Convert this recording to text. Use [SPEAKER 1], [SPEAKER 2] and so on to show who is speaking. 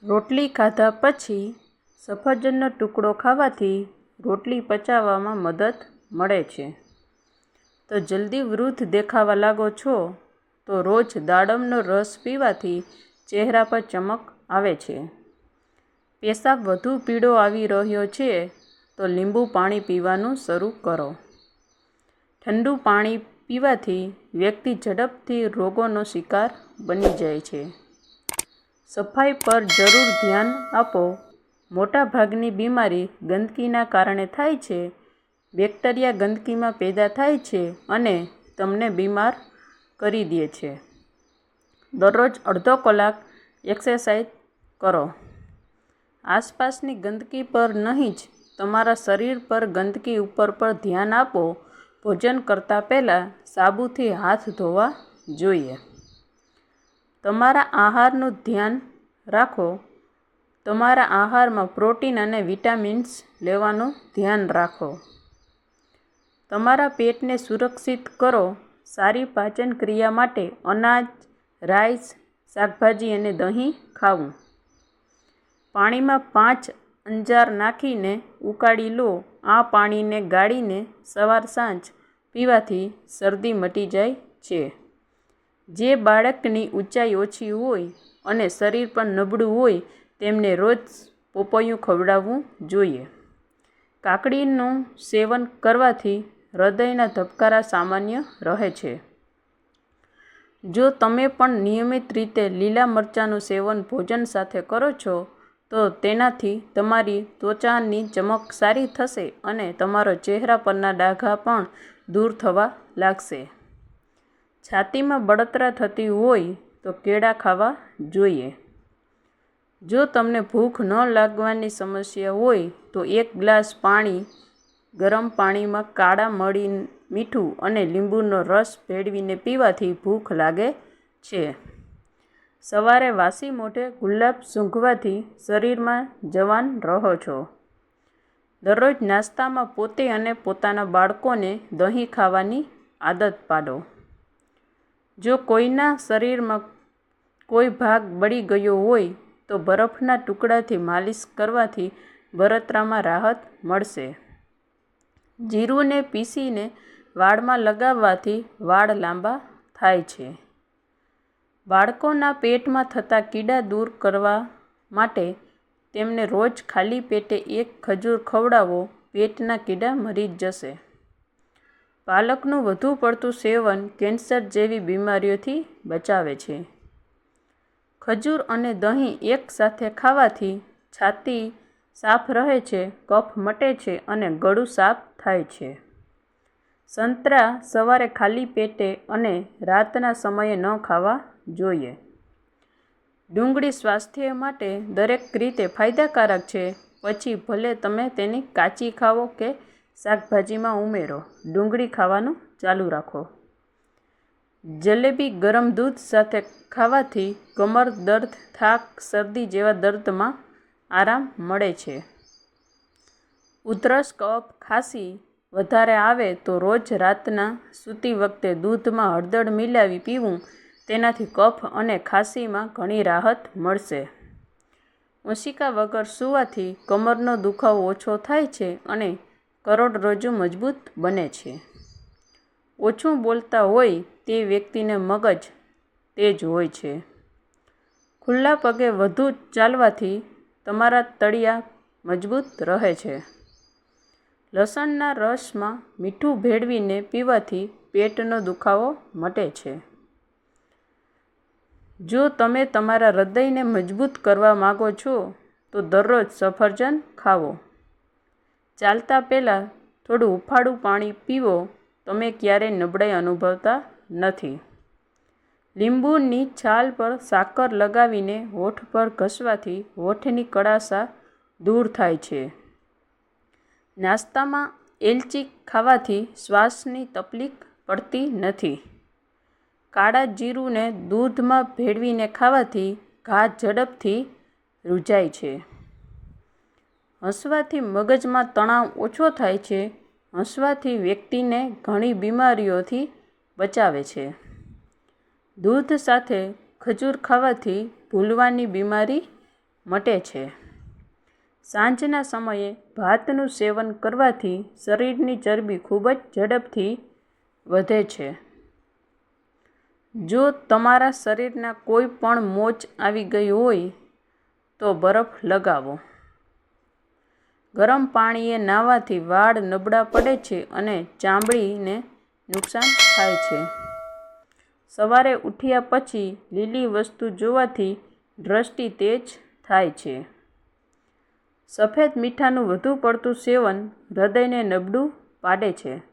[SPEAKER 1] રોટલી ખાધા પછી સફરજનનો ટુકડો ખાવાથી રોટલી પચાવવામાં મદદ મળે છે. તો જલ્દી વૃદ્ધ દેખાવા લાગો છો તો રોજ દાડમનો રસ પીવાથી ચહેરા પર ચમક આવે છે. પેશાબ વધુ પીળો આવી રહ્યો છે તો લીંબુ પાણી પીવાનું શરૂ કરો. ઠંડુ પાણી પીવાથી વ્યક્તિ ઝડપથી રોગોનો શિકાર બની જાય છે. સફાઈ પર જરૂર ધ્યાન આપો. મોટાભાગની બીમારી ગંદકીના કારણે થાય છે. બેક્ટેરિયા ગંદકીમાં પેદા થાય છે અને તમને બીમાર કરી દે છે. દરરોજ અડધો કલાક એક્સરસાઇઝ કરો. આસપાસની ગંદકી પર નહીં જ તમારા શરીર પર ગંદકી ઉપર પર ધ્યાન આપો. ભોજન કરતાં પહેલાં સાબુથી હાથ ધોવા જોઈએ. તમારા આહારનું ધ્યાન રાખો. તમારા આહારમાં પ્રોટીન અને વિટામિન્સ લેવાનું ધ્યાન રાખો. તમારા પેટને સુરક્ષિત કરો. સારી પાચન ક્રિયા માટે અનાજ, રાઈસ, શાકભાજી અને દહીં ખાવું. પાણીમાં 5 અંજાર નાખીને ઉકાળી લો. આ પાણીને ગાળીને સવાર-સાંજ પીવાથી શરદી મટી જાય છે. જે બાળકની ઊંચાઈ ઓછી હોય અને શરીર પણ નબળું હોય તેમને રોજ પપૈયું ખવડાવવું જોઈએ. કાકડીનું સેવન કરવાથી હૃદયના ધબકારા સામાન્ય રહે છે. જો તમે પણ નિયમિત રીતે લીલા મરચાંનું સેવન ભોજન સાથે કરો છો તો તેનાથી તમારી ત્વચાની ચમક સારી થશે અને તમારો ચહેરા પરના ડાઘા પણ દૂર થવા લાગશે. છાતીમાં બળતરા થતી હોય તો કેળા ખાવા જોઈએ. જો તમને ભૂખ ન લાગવાની સમસ્યા હોય તો 1 ગ્લાસ પાણી ગરમ પાણીમાં કાળા મરી, મીઠું અને લીંબુનો રસ ભેળવીને પીવાથી ભૂખ લાગે છે. સવારે વાસી મોઢે ગુલાબ સૂંઘવાથી શરીરમાં જવાન રહો છો. દરરોજ નાસ્તામાં પોતે અને પોતાના બાળકોને દહીં ખાવાની આદત પાડો. જો કોઈના શરીરમાં કોઈ ભાગ બળી ગયો હોય તો બરફના ટુકડાથી માલિશ કરવાથી બળતરામાં રાહત મળશે. જીરુંને પીસીને વાળમાં લગાવવાથી વાળ લાંબા થાય છે. બાળકોના પેટમાં થતા કીડા દૂર કરવા માટે તેમને રોજ ખાલી પેટે 1 ખજૂર ખવડાવો. પેટના કીડા મરી જશે. પાલકનું વધુ પડતું સેવન કેન્સર જેવી બીમારીઓથી બચાવે છે. ખજૂર અને દહીં એક સાથે ખાવાથી છાતી સાફ રહે છે, કફ મટે છે અને ગળું સાફ થાય છે. સંતરા સવારે ખાલી પેટે અને રાતના સમયે ન ખાવા જોઈએ. ડુંગળી સ્વાસ્થ્ય માટે દરેક રીતે ફાયદાકારક છે. પછી ભલે તમે તેને કાચી ખાઓ કે શાકભાજીમાં ઉમેરો, ડુંગળી ખાવાનું ચાલુ રાખો. જલેબી ગરમ દૂધ સાથે ખાવાથી કમર દર્દ, થાક, શરદી જેવા દર્દમાં આરામ મળે છે. ઉધરસ, કફ, ખાંસી વધારે આવે તો રોજ રાતના સૂતી વખતે દૂધમાં હળદર મિલાવી પીવું. તેનાથી કફ અને ખાંસીમાં ઘણી રાહત મળશે. ઓશિકા વગર સૂવાથી કમરનો દુખાવો ઓછો થાય છે અને કરોડરજ્જુ મજબૂત બને છે. ઓછું બોલતા હોય તે વ્યક્તિને મગજ તેજ હોય છે. ખુલ્લા પગે વધુ ચાલવાથી તમારા તળિયા મજબૂત રહે છે. લસણના રસમાં મીઠું ભેળવીને પીવાથી પેટનો દુખાવો મટે છે. જો તમે તમારા હૃદયને મજબૂત કરવા માંગો છો તો દરરોજ સફરજન ખાવો. ચાલતા પહેલાં થોડું હૂંફાળું પાણી પીવો. તમે ક્યારેય નબળાઈ અનુભવતા નથી. લીંબુની છાલ પર સાકર લગાવીને હોઠ પર ઘસવાથી હોઠની કડાશા દૂર થાય છે. નાસ્તામાં એલચી ખાવાથી શ્વાસની તકલીફ પડતી નથી. કાળા જીરુંને દૂધમાં ભેળવીને ખાવાથી ઘા ઝડપથી રૂઝાય છે. હસવાથી મગજમાં તણાવ ઓછો થાય છે. હસવાથી વ્યક્તિને ઘણી બીમારીઓથી બચાવે છે. દૂધ સાથે ખજૂર ખાવાથી ભૂલવાની બીમારી મટે છે. સાંજના સમયે ભાતનું સેવન કરવાથી શરીરની ચરબી ખૂબ જ ઝડપથી વધે છે. જો તમારા શરીરના કોઈ પણ મોચ આવી ગઈ હોય તો બરફ લગાવો. ગરમ પાણીએ નાહવાથી વાળ નબળા પડે છે અને ચામડીને નુકસાન થાય છે. સવારે ઉઠ્યા પછી લીલી વસ્તુ જોવાથી દ્રષ્ટિ તેજ થાય છે. સફેદ મીઠાનું વધુ પડતું સેવન હૃદયને નબળું પાડે છે.